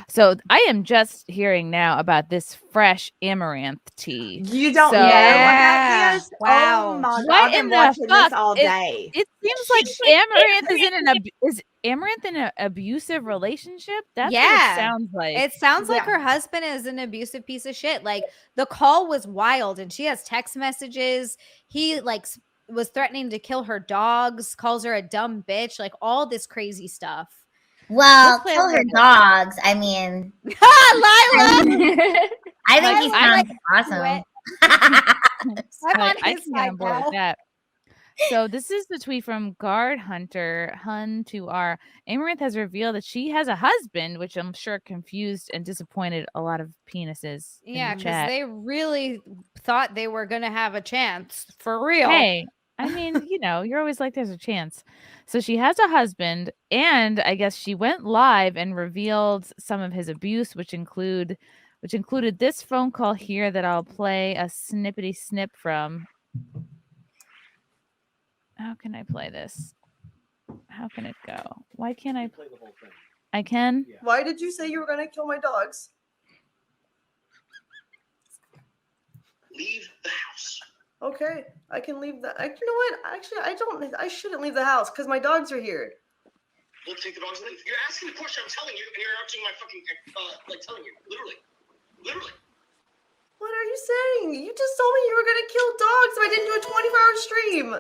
So I am just hearing now about this fresh Amaranth tea. You don't So, know what that is? Wow. Oh my God. What I've in been the watching this fuck? all day. It seems like Amaranth is Amaranth in an abusive relationship? That's what it sounds like. It sounds like her husband is an abusive piece of shit. Like the call was wild and she has text messages. He like was threatening to kill her dogs, calls her a dumb bitch, like all this crazy stuff. Well, kill her dogs. I mean, Lila. I think he sounds awesome. I can get on board with that. So this is the tweet from Guard Hunter Hun2R. Amaranth has revealed that she has a husband, which I'm sure confused and disappointed a lot of penises. Yeah, because they really thought they were gonna have a chance for real. Hey, I mean, you're always like there's a chance. So she has a husband, and I guess she went live and revealed some of his abuse, which included this phone call here that I'll play a snippety snip from. How can I play this? How can it go? Why can't I play the whole thing? I can? Yeah. Why did you say you were going to kill my dogs? Leave the house. Okay, I can leave the. You know what? Actually, I shouldn't leave the house because my dogs are here. We'll take the dogs and leave. You're asking the question. I'm telling you, and you're interrupting my fucking telling you, literally. What are you saying? You just told me you were gonna kill dogs if I didn't do a 24-hour stream.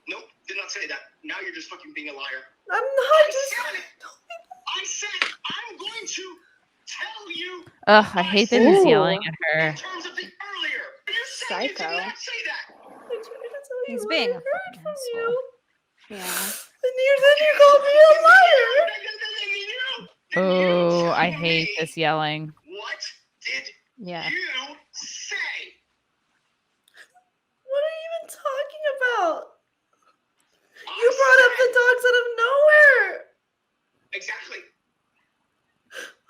Nope, did not say that. Now you're just fucking being a liar. I'm not. I said I'm going to tell you. Ugh, I hate that he's yelling at her. In terms of the earlier, you said you did not say that. He's being a fucking asshole. Yeah. And then you called me a liar. Oh, I hate this yelling. What did you say? What are you even talking about? You brought up the dogs out of nowhere. Exactly.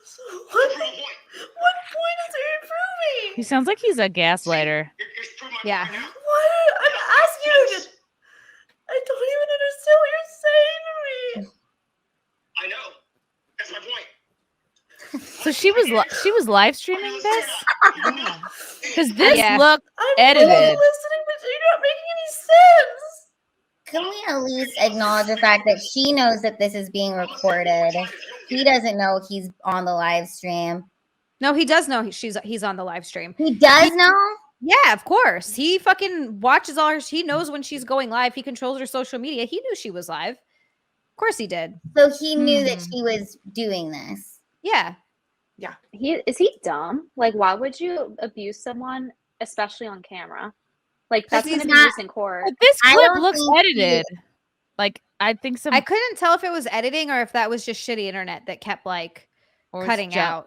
So what point is it improving? He sounds like he's a gaslighter. Yeah. What? I'm asking you. I don't even understand what you're saying to me. I know. That's my point. So she was live streaming this? Because this looked edited. I'm listening, but you're not making any sense. Can we at least acknowledge the fact that she knows that this is being recorded? He doesn't know he's on the live stream. No, he does know he's on the live stream. He does know? Yeah, of course. He fucking watches all her. He knows when she's going live. He controls her social media. He knew she was live. Of course he did. So he knew that she was doing this. Yeah. Yeah. Is he dumb? Like, why would you abuse someone, especially on camera? Like, that's going to be used in court. But this clip looks edited. Like, I think I couldn't tell if it was editing or if that was just shitty internet that kept like cutting out.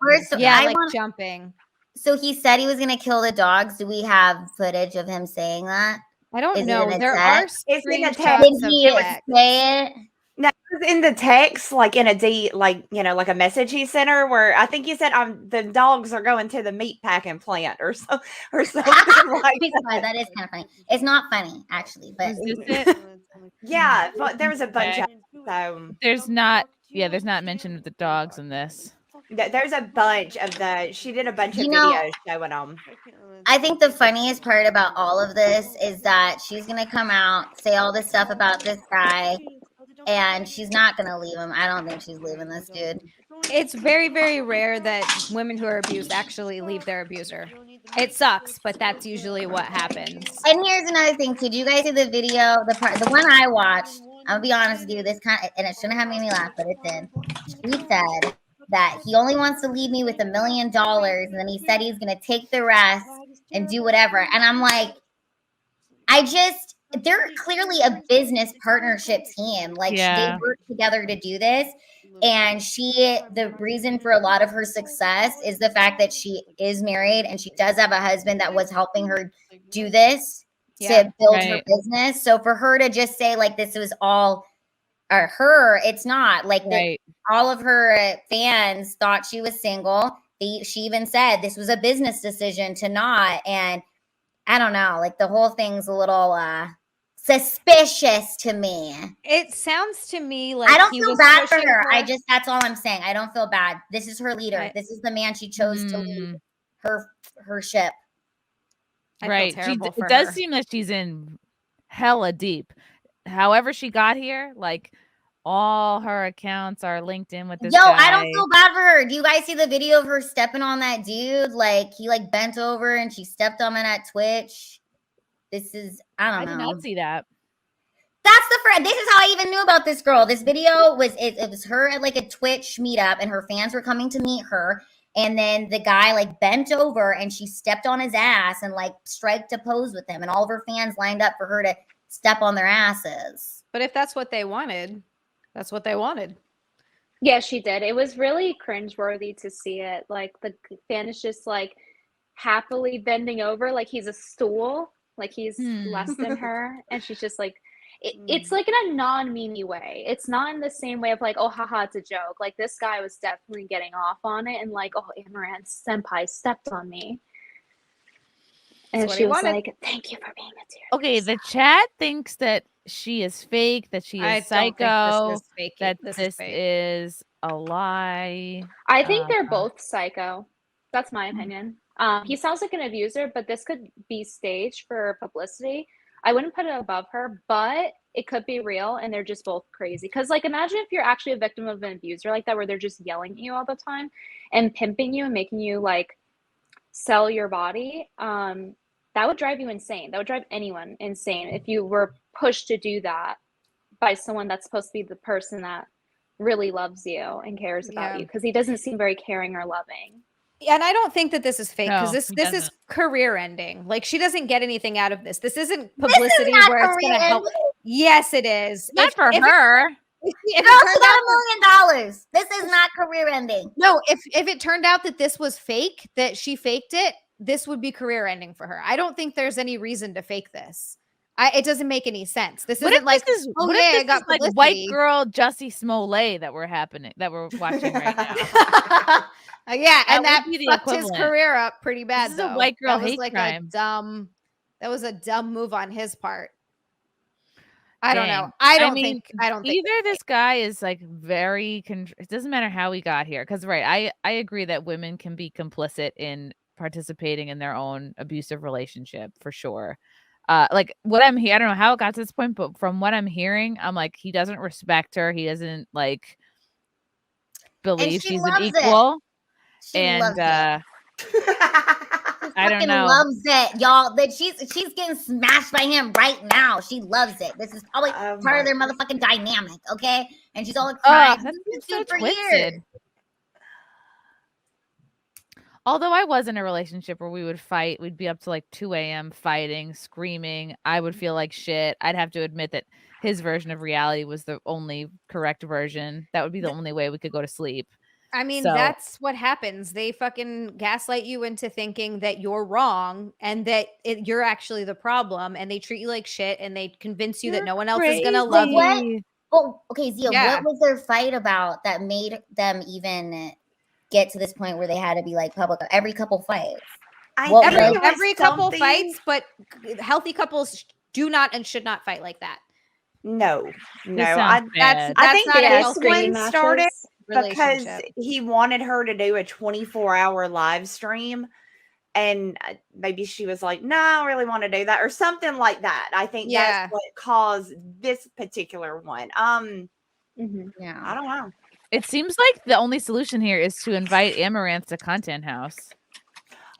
Jumping. So he said he was going to kill the dogs. Do we have footage of him saying that? I don't know. There are It's in the screenshots. text. Did he say it? No, it was in the text, like in a like a message he sent her, where I think he said, the dogs are going to the meat packing plant or something like that. That is kind of funny. It's not funny actually, but yeah, but there was a bunch of there's not mention of the dogs in this. There's a bunch of she did a bunch of videos showing them. I think the funniest part about all of this is that she's gonna come out, say all this stuff about this guy, and she's not gonna leave him. I don't think she's leaving this dude. It's very, very rare that women who are abused actually leave their abuser. It sucks, but that's usually what happens. And here's another thing too. Did you guys see the video? The one I watched. I'll be honest with you. This and it shouldn't have made me laugh, but it did. She said that he only wants to leave me with $1 million, and then he said he's gonna take the rest and do whatever. And I'm like, they're clearly a business partnership team. Like they work together to do this. And the reason for a lot of her success is the fact that she is married and she does have a husband that was helping her do this to build her business. So for her to just say like this was all her, it's not like all of her fans thought she was single. She even said this was a business decision to not. And I don't know, like the whole thing's a little suspicious to me. It sounds to me like I don't he feel was bad for pushing her. That's all I'm saying. I don't feel bad. This is her leader. This is the man she chose to lead her ship. I Right. feel terrible for it does her. seem that she's in hella deep. However she got here, like all her accounts are linked in with this Yo, guy. I don't feel bad for her. Do you guys see the video of her stepping on that dude? Like he like bent over and she stepped on him at Twitch. This is I did don't know. not see that. That's the friend. This is how I even knew about this girl. This video was it was her at like a Twitch meetup, and her fans were coming to meet her. And then the guy like bent over, and she stepped on his ass and like striked a pose with him, and all of her fans lined up for her to step on their asses. But if that's what they wanted, that's what they wanted. Yeah, she did. It was really cringeworthy to see it. Like the fan is just like happily bending over, like he's a stool, like he's less than her, and she's just like. It's like in a non-meany way. It's not in the same way of like, oh, haha, it's a joke. Like this guy was definitely getting off on it and like, oh, Amouranth senpai stepped on me. And she was like, thank you for being a dear. Okay, the chat thinks that she is fake, that she is psycho, that this is a lie. I think they're both psycho. That's my opinion. He sounds like an abuser, but this could be staged for publicity. I wouldn't put it above her, but it could be real, and they're just both crazy. Because, like, imagine if you're actually a victim of an abuser like that, where they're just yelling at you all the time and pimping you and making you, like, sell your body. That would drive you insane. That would drive anyone insane if you were pushed to do that by someone that's supposed to be the person that really loves you and cares about you. Because he doesn't seem very caring or loving. And I don't think that this is fake because No, this is career ending. Like she doesn't get anything out of this. This isn't This publicity is not where it's going to career help. ending. Yes, it is. Not for her. If Girl, it she turned got out $1 million. This is not career ending. no, if it turned out that this was fake, that she faked it, this would be career ending for her. I don't think there's any reason to fake this. It doesn't make any sense. This isn't like, oh yeah, I got like white girl Jussie Smollett that we're watching right now. Yeah, and that would be the fucked his equivalent. career up pretty bad. This is a though. white girl That was hate like crime. That was a dumb move on his part. I don't know. Dang. I don't think either this guy is like very it doesn't matter how he got here, because I agree that women can be complicit in participating in their own abusive relationship for sure. Like what I'm hearing, I don't know how it got to this point, but from what I'm hearing, I'm like, he doesn't respect her. He doesn't like believe she's an equal. And I don't know. Loves it, y'all. That she's getting smashed by him right now. She loves it. This is probably part of their motherfucking dynamic, okay? And she's all crying. That's so twisted. Although I was in a relationship where we would fight, we'd be up to like 2 a.m. fighting, screaming. I would feel like shit. I'd have to admit that his version of reality was the only correct version. That would be the only way we could go to sleep. I mean, that's what happens. They fucking gaslight you into thinking that you're wrong and that you're actually the problem, and they treat you like shit, and they convince you that no one else is gonna love you. Oh, okay, Zia, what was their fight about that made them even get to this point where they had to be like public? Every couple fights. Every couple fights, but healthy couples do not and should not fight like that. No. I think this one started because relationship. he wanted her to do a 24-hour live stream, and maybe she was like, no, I don't really want to do that, or something like that. I think that's what caused this particular one. Yeah, I don't know. It seems like the only solution here is to invite Amouranth to Content House.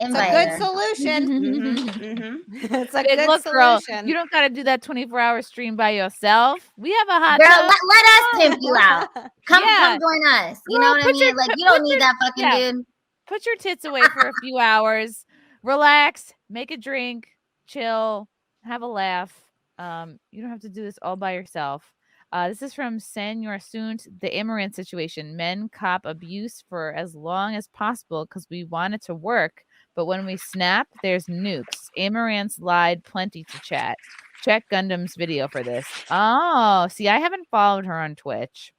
It's a good solution. It's a good Look, solution. girl, you don't got to do that 24-hour stream by yourself. We have a hot girl. tub. Let us pimp you out. Come join us. You know what I mean? Like you don't need that fucking dude. Put your tits away for a few hours. Relax. Make a drink. Chill. Have a laugh. You don't have to do this all by yourself. This is from Senor Sunt. The Amouranth situation. Men cop abuse for as long as possible because we want it to work. But when we snap, there's nukes. Amouranth lied plenty to chat. Check Gundam's video for this. Oh, see, I haven't followed her on Twitch.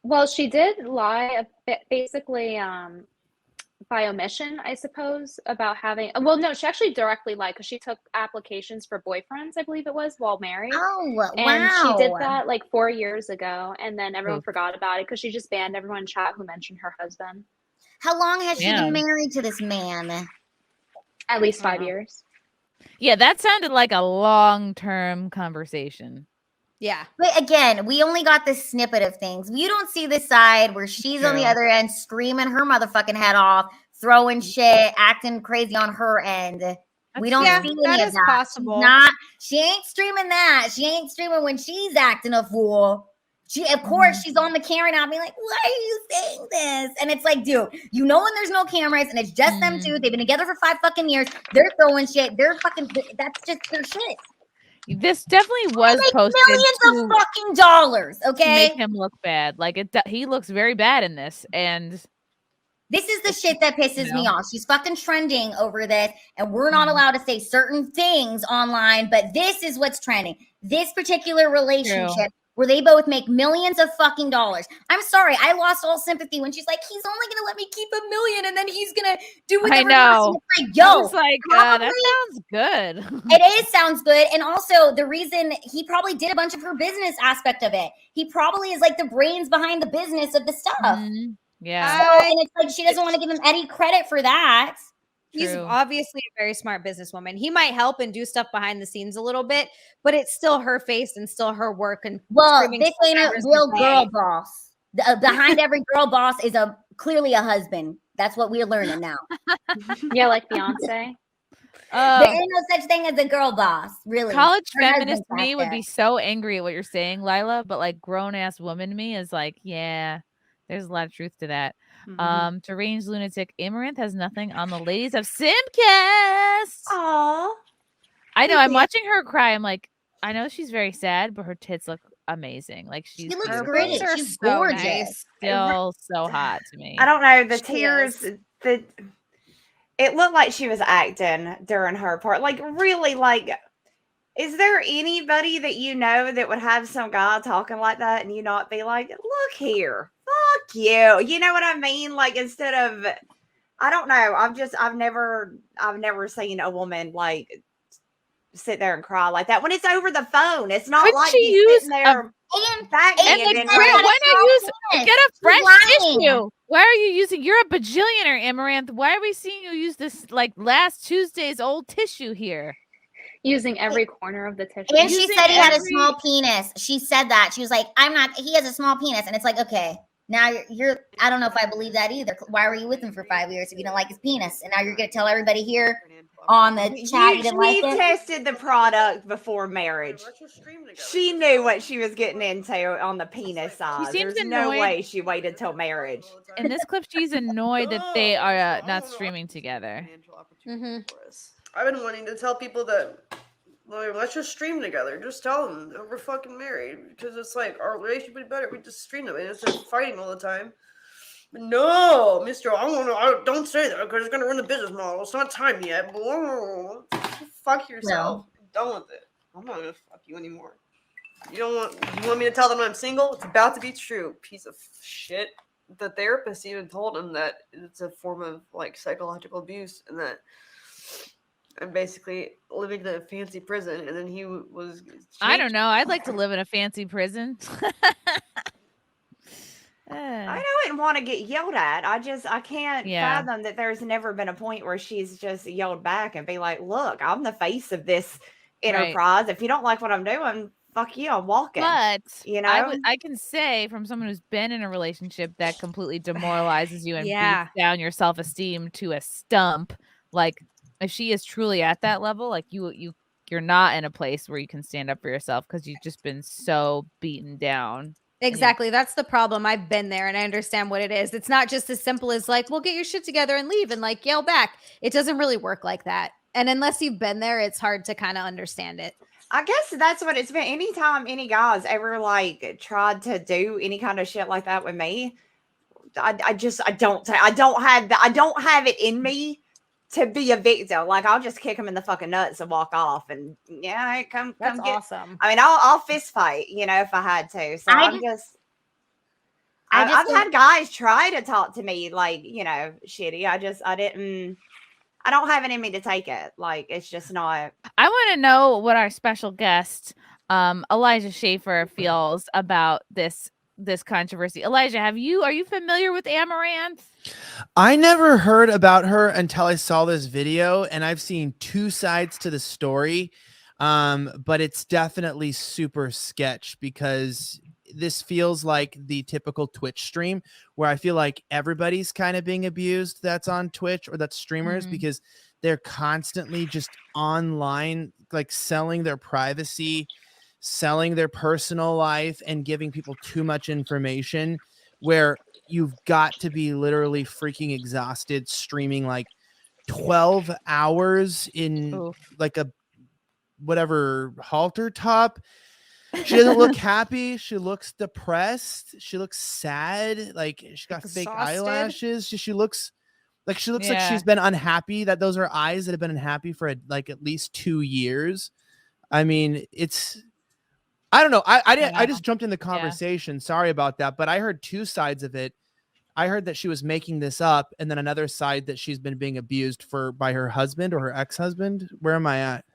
Well, she did lie. Basically, by omission, I suppose, about having. Well, no, she actually directly lied because she took applications for boyfriends, I believe it was, while married. Oh, And she did wow. that like 4 years ago, and then everyone Oof. forgot about it because she just banned everyone in chat who mentioned her husband. How long has she been Damn. married to this man? At least 5 years. Yeah, that sounded like a long-term conversation. Yeah. But again, we only got this snippet of things. You don't see the side where she's on the True. other end screaming her motherfucking head off, throwing shit, acting crazy on her end. We don't Yeah, see that any of is that. possible. She ain't streaming that. She ain't streaming when she's acting a fool. Of course, she's on the camera now being like, why are you saying this? And it's like, dude, you know when there's no cameras and it's just them two. They've been together for 5 fucking years. They're throwing shit. They're fucking, that's just their shit. This definitely was They make posted millions of fucking dollars, to okay? make him look bad. Like he looks very bad in this, and this is the shit that pisses me off. She's fucking trending over this, and we're not allowed to say certain things online, but this is what's trending. This particular relationship where they both make millions of fucking dollars. I'm sorry, I lost all sympathy when she's like, he's only gonna let me keep $1 million, and then he's gonna do whatever. I know. It's like, yo, I was like, that sounds good. It sounds good. And also the reason he probably did a bunch of her business aspect of it. He probably is like the brains behind the business of the stuff. Yeah. So, and it's like she doesn't want to give him any credit for that. He's obviously a very smart businesswoman. He might help and do stuff behind the scenes a little bit, but it's still her face and still her work. And well, this ain't a real girl boss. Behind every girl boss is clearly a husband. That's what we're learning now. Yeah, like Beyonce. There ain't no such thing as a girl boss, really. College Her feminist husband's me back would there. be so angry at what you're saying, Lila, but like grown ass woman me is like, yeah, there's a lot of truth to that. Deranged lunatic Amouranth has nothing on the ladies of Simpcast. Aw. I know. I'm watching her cry. I'm like, I know she's very sad, but her tits look amazing. Like she looks beautiful. great. are She's so gorgeous. nice. Still so hot to me. I don't know. The She tears, is. it looked like she was acting during her part. Like, really, like, is there anybody that you know that would have some guy talking like that and you not be like, look here, fuck you? You know what I mean? Like, instead of, I don't know. I've never seen a woman like sit there and cry like that when it's over the phone. It's not Couldn't like she he's use sitting there backhanded and why like, not use get a fresh lying. tissue? Why are you using? You're a bajillionaire, Amouranth. Why are we seeing you use this like last Tuesday's old tissue here? Using every corner of the tissue. And she Using said he had a every- small penis. She said that. She was like, he has a small penis. And it's like, okay, now you're I don't know if I believe that either. Why were you with him for 5 years if you don't like his penis? And now you're going to tell everybody here on the chat you didn't like she it? tested the product before marriage. She knew what she was getting into on the penis size. seems There's no annoyed. way she waited till marriage. In this clip, she's annoyed that they are not streaming together. I've been wanting to tell people that, like, let's just stream together. Just tell them that we're fucking married, because it's like our relationship would be better. We just stream them instead of fighting all the time. But no, Mister, don't say that because it's gonna ruin the business model. It's not time yet. Fuck yourself. I'm done with it. I'm not gonna fuck you anymore. You want me to tell them I'm single? It's about to be true. Piece of shit. The therapist even told him that it's a form of like psychological abuse, and that I'm basically living in a fancy prison. And then he was. I don't know. I'd like to live in a fancy prison. I wouldn't want to get yelled at. I can't fathom that there's never been a point where she's just yelled back and be like, look, I'm the face of this enterprise. If you don't like what I'm doing, fuck you, I'm walking. But you know, I can say from someone who's been in a relationship that completely demoralizes you and Yeah. beats down your self-esteem to a stump. Like if she is truly at that level, like you're not in a place where you can stand up for yourself because you've just been so beaten down. Exactly. That's the problem. I've been there and I understand what it is. It's not just as simple as like, well, get your shit together and leave and like yell back. It doesn't really work like that. And unless you've been there, it's hard to kind of understand it. I guess that's what it's been. Anytime any guys ever like tried to do any kind of shit like that with me, I don't have it in me to be a victim. Like I'll just kick him in the fucking nuts and walk off. And come That's get. awesome. I mean, I'll fist fight, if I had to. So I've had guys try to talk to me like, shitty. I don't have it in me to take it. Like, it's just not. I want to know what our special guest, Elijah Shaffer, feels about this controversy. Elijah, are you familiar with Amouranth? I never heard about her until I saw this video, and I've seen two sides to the story. But it's definitely super sketch because this feels like the typical Twitch stream where I feel like everybody's kind of being abused that's on Twitch or that's streamers because they're constantly just online, like selling their privacy, selling their personal life, and giving people too much information where you've got to be literally freaking exhausted streaming like 12 hours in like a whatever halter top. She doesn't look happy. She looks depressed. She looks sad. Like she got fake eyelashes. She looks like she's been unhappy. That those are eyes that have been unhappy for like at least 2 years. I mean, I don't know. I just jumped in the conversation. Sorry about that, but I heard two sides of it. I heard that she was making this up, and then another side that she's been being abused by her husband or her ex-husband. Where am I at?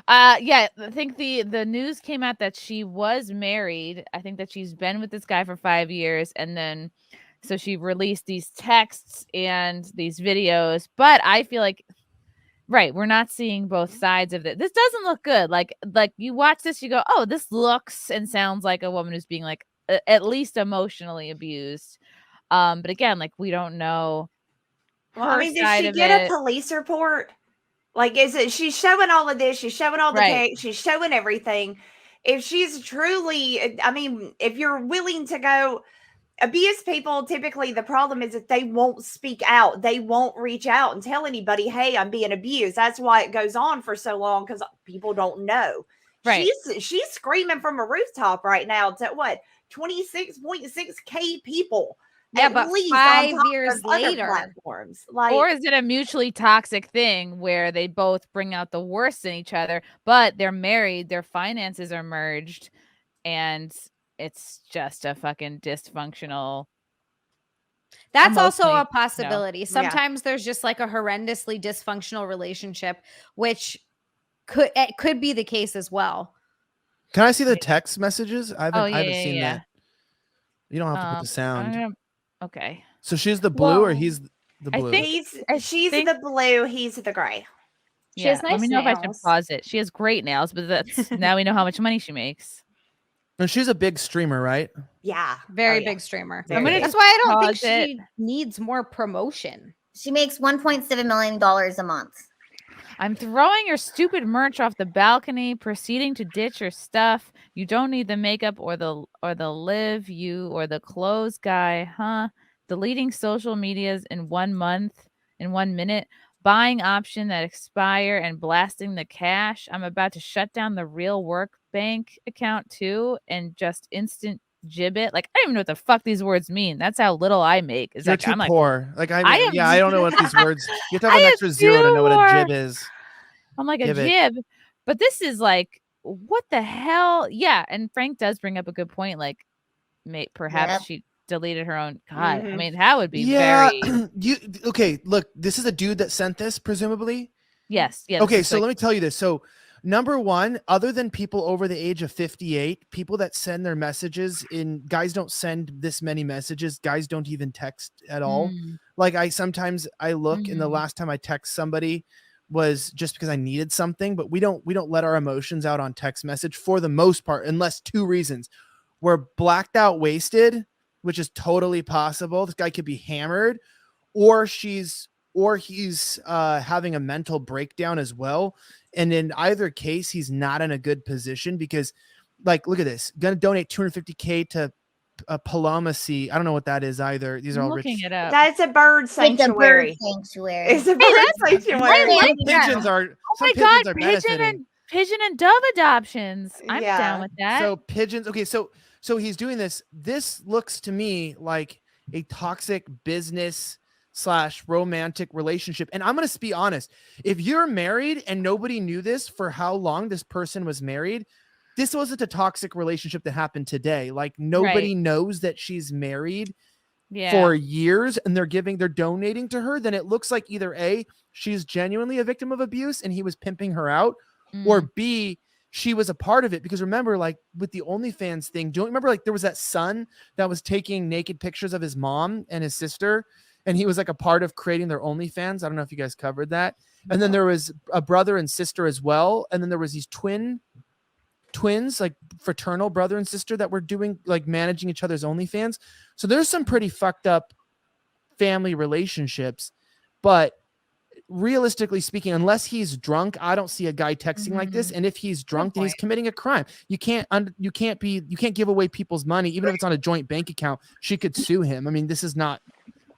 Yeah, I think the news came out that she was married. I think that she's been with this guy for 5 years, and then so she released these texts and these videos. But I feel like, right, we're not seeing both sides of it. This doesn't look good. Like you watch this, you go, oh, this looks and sounds like a woman who's being like at least emotionally abused. But again, like we don't know. Well, I mean, did she get a police report? Like, she's showing all of this, she's showing all the text, she's showing everything. If she's truly, I mean, if you're willing to go abuse people, typically the problem is that they won't speak out. They won't reach out and tell anybody, hey, I'm being abused. That's why it goes on for so long, because people don't know. Right. She's screaming from a rooftop right now to what? 26.6K people. Yeah, but 5 years later, platforms. Or is it a mutually toxic thing where they both bring out the worst in each other, but they're married, their finances are merged, and it's just a fucking dysfunctional. That's also a possibility. Sometimes there's just like a horrendously dysfunctional relationship, which could be the case as well. Can I see the text messages? I haven't seen that. You don't have to put the sound. Okay. So she's the blue or he's the blue? I think she's the blue, he's the gray. She has nice Let me know nails. if I should pause it. She has great nails, but that's now we know how much money she makes. And she's a big streamer, right? Yeah. Very big streamer. That's why I don't think she needs more promotion. She makes $1.7 million a month. I'm throwing your stupid merch off the balcony, proceeding to ditch your stuff. You don't need the makeup or the live you or the clothes guy, huh? Deleting social medias in 1 month, in 1 minute, buying option that expire and blasting the cash. I'm about to shut down the real work bank account too and just instant gibbet. Like I don't even know what the fuck these words mean. That's how little I make. You're too poor. Like I don't know what these words. You have to have an extra zero to know what a jib is. I'm like a jib, but this is like what the hell? Yeah, and Frank does bring up a good point. Like, perhaps she deleted her own. God, I mean, that would be very. Okay? Look, this is a dude that sent this, presumably. Yes. Okay, so let me tell you this. So, number one, other than people over the age of 58, people that send their messages guys don't send this many messages. Guys don't even text at all. Like sometimes I look, and the last time I text somebody was just because I needed something, but we don't let our emotions out on text message for the most part, unless two reasons. We're blacked out, wasted, which is totally possible. This guy could be hammered, or he's having a mental breakdown as well. And in either case, he's not in a good position because, like, look at this. Gonna donate $250K to a Paloma Sea. I don't know what that is either. These are all rich. It up. That's a bird sanctuary. It's a bird sanctuary. Some pigeons are. Oh my god, pigeon and dove adoptions. I'm down with that. So pigeons. Okay, so he's doing this. This looks to me like a toxic business / romantic relationship. And I'm going to be honest. If you're married and nobody knew this for how long this person was married, this wasn't a toxic relationship that happened today. Like nobody knows that she's married for years and they're donating to her. Then it looks like either A, she's genuinely a victim of abuse and he was pimping her out, or B, she was a part of it. Because remember, like with the OnlyFans thing, don't you remember like there was that son that was taking naked pictures of his mom and his sister, and he was like a part of creating their OnlyFans. I don't know if you guys covered that. And then there was a brother and sister as well. And then there was these twins, like fraternal brother and sister that were doing like managing each other's OnlyFans. So there's some pretty fucked up family relationships, but realistically speaking, unless he's drunk, I don't see a guy texting like this. And if he's drunk, then he's committing a crime. You can't give away people's money, even if it's on a joint bank account. She could sue him. I mean, this is not,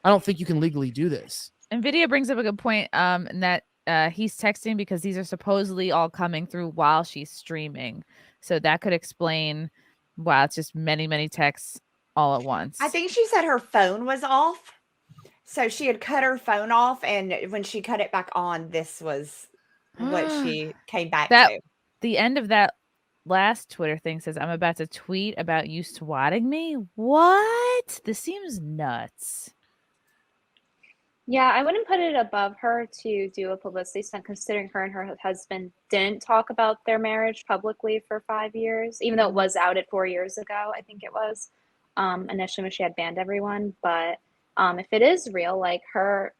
I don't think you can legally do this. NVIDIA brings up a good point, in that he's texting because these are supposedly all coming through while she's streaming. So that could explain why it's just many, many texts all at once. I think she said her phone was off. So she had cut her phone off, and when she cut it back on, this was what she came back to. The end of that last Twitter thing says, "I'm about to tweet about you swatting me." What? This seems nuts. Yeah, I wouldn't put it above her to do a publicity stunt, considering her and her husband didn't talk about their marriage publicly for 5 years, even though it was outed 4 years ago, I think it was, initially when she had banned everyone. But if it is real, like her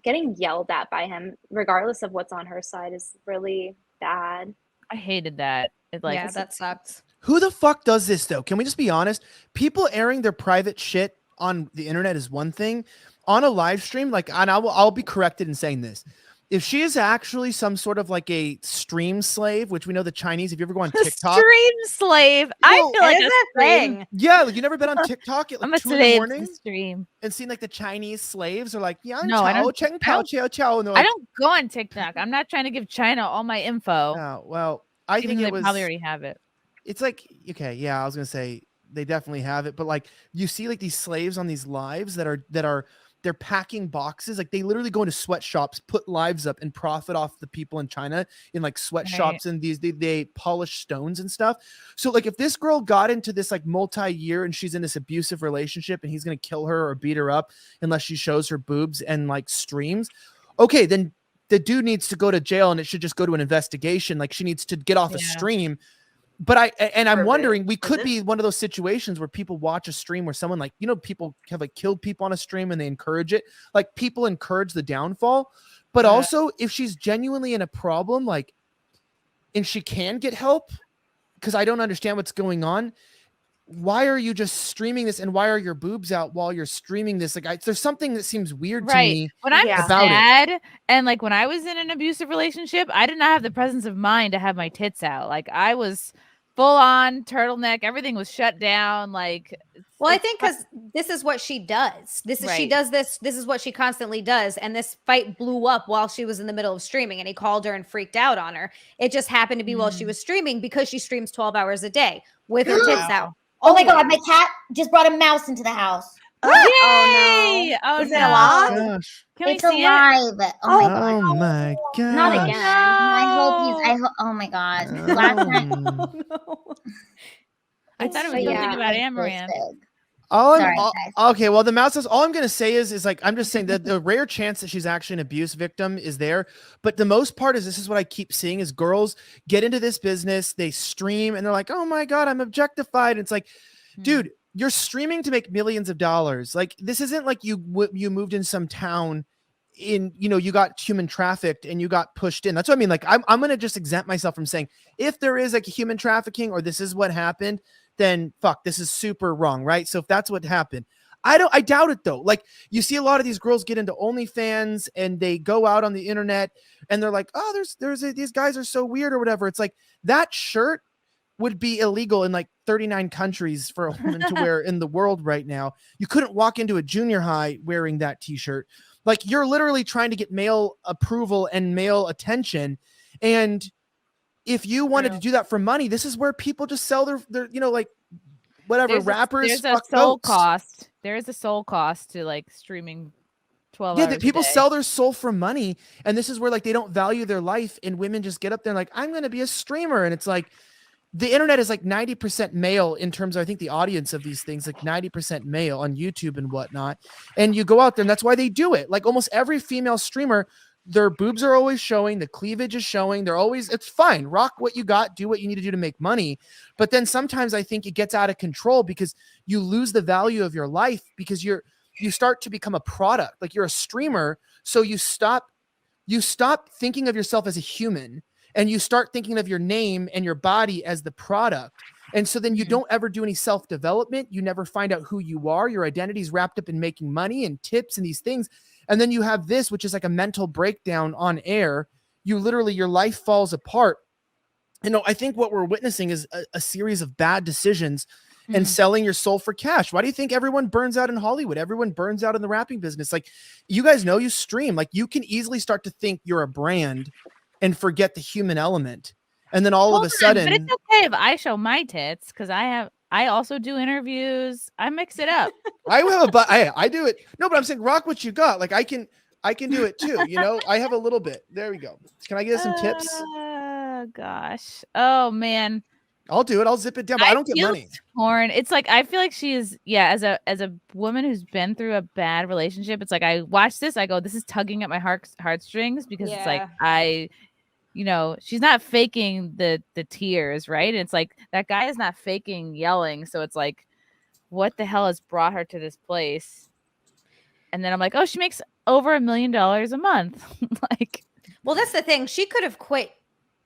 getting yelled at by him, regardless of what's on her side, is really bad. I hated that. That sucks. Who the fuck does this though? Can we just be honest? People airing their private shit on the internet is one thing. On a live stream, like, and I'll be corrected in saying this. If she is actually some sort of like a stream slave, which we know the Chinese, if you ever go on TikTok, stream slave. I feel like a thing. Yeah, like you never been on TikTok at like I'm a 2 in the slave morning to stream and seen like the Chinese slaves are like, yeah, No, I don't- Cheng I don't- Pao, Chow, and they're I like, don't go on TikTok. I'm not trying to give China all my info. oh, well, I Even think though it they was probably already have it. It's like, okay, yeah, I was gonna say they definitely have it, but like you see like these slaves on these lives that are they're packing boxes. Like they literally go into sweatshops, put lives up and profit off the people in China in like sweatshops, and these they polish stones and stuff. So like if this girl got into this like multi-year and she's in this abusive relationship and he's gonna kill her or beat her up unless she shows her boobs and like streams, okay, then the dude needs to go to jail and it should just go to an investigation. Like she needs to get off a stream. But I'm wondering, we could be one of those situations where people watch a stream where someone like, you know, people have like killed people on a stream and they encourage it. Like people encourage the downfall. But also if she's genuinely in a problem, like, and she can get help, because I don't understand what's going on. Why are you just streaming this, and why are your boobs out while you're streaming this? Like, there's something that seems weird to me. When I'm about sad, and like when I was in an abusive relationship, I did not have the presence of mind to have my tits out. Like I was full on turtleneck. Everything was shut down. Like, well, I think because this is what she does. She does this. This is what she constantly does. And this fight blew up while she was in the middle of streaming, and he called her and freaked out on her. It just happened to be while she was streaming, because she streams 12 hours a day with her tits out. Oh my God, my cat just brought a mouse into the house. Yay! Oh, Is it alive? Gosh. Can we It's see alive. it? Oh my God. Oh my god. Not again. I hope oh my God. Last night. I thought it was something about Amouranth. Okay, well, the mouse says all I'm going to say is like, I'm just saying that the rare chance that she's actually an abuse victim is there. But the most part is, this is what I keep seeing, is girls get into this business, they stream, and they're like, oh my God, I'm objectified. And it's like, dude, you're streaming to make millions of dollars. Like, this isn't like you moved in some town in, you know, you got human trafficked and you got pushed in. That's what I mean. Like, I'm going to just exempt myself from saying, if there is like a human trafficking or this is what happened, then fuck, this is super wrong, right? So if that's what happened, I doubt it though. Like, you see a lot of these girls get into OnlyFans and they go out on the internet and they're like, oh, these guys are so weird or whatever. It's like, that shirt would be illegal in like 39 countries for a woman to wear in the world right now. You couldn't walk into a junior high wearing that t-shirt. Like, you're literally trying to get male approval and male attention. And if you wanted to do that for money, this is where people just sell their you know, like whatever, rappers. There's a soul cost. There is a soul cost to like streaming 12 hours. Yeah, people sell their soul for money. And this is where like they don't value their life, and women just get up there and like, I'm going to be a streamer. And it's like, the internet is like 90% male in terms of, I think, the audience of these things, like 90% male on YouTube and whatnot. And you go out there and that's why they do it. Like almost every female streamer, their boobs are always showing, the cleavage is showing. They're always, it's fine. Rock what you got, do what you need to do to make money. But then sometimes I think it gets out of control because you lose the value of your life because you start to become a product. Like you're a streamer. So you stop thinking of yourself as a human and you start thinking of your name and your body as the product. And so then you don't ever do any self-development. You never find out who you are. Your identity is wrapped up in making money and tips and these things. And then you have this, which is like a mental breakdown on air. You literally, your life falls apart. I think what we're witnessing is a series of bad decisions and selling your soul for cash. Why do you think everyone burns out in Hollywood? Everyone burns out in the rapping business. Like, you guys know, you stream, like you can easily start to think you're a brand and forget the human element. And then all of a sudden, but it's okay if I show my tits because I also do interviews. I mix it up. I do it. No, but I'm saying rock what you got. Like I can do it too. I have a little bit. There we go. Can I get some tips? Oh gosh. Oh man. I'll do it. I'll zip it down, but I don't get money. Torn. It's like I feel like she is, as a woman who's been through a bad relationship. It's like I watch this, I go, this is tugging at my heartstrings because it's like she's not faking the tears, right? And it's like that guy is not faking yelling, so it's like, what the hell has brought her to this place? And then I'm like, oh, she makes over $1 million a month. Like, well, that's the thing. She could have quit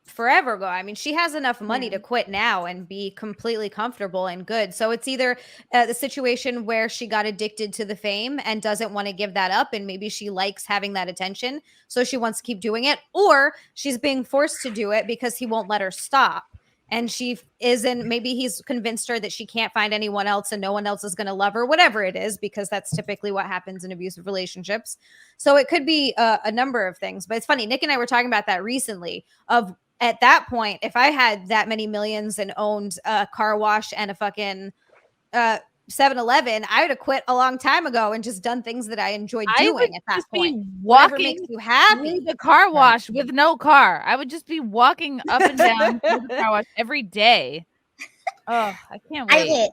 forever ago. I mean, she has enough money to quit now and be completely comfortable and good. So it's either the situation where she got addicted to the fame and doesn't want to give that up, and maybe she likes having that attention, so she wants to keep doing it, or she's being forced to do it because he won't let her stop. And she isn't, maybe he's convinced her that she can't find anyone else and no one else is going to love her, whatever it is, because that's typically what happens in abusive relationships. So it could be a number of things. But it's funny, Nick and I were talking about that recently, of at that point, if I had that many millions and owned a car wash and a fucking 7-Eleven, I would have quit a long time ago and just done things that I enjoyed doing at that point. Whatever makes you happy. The car wash with no car. I would just be walking up and down the car wash every day. Oh, I can't wait.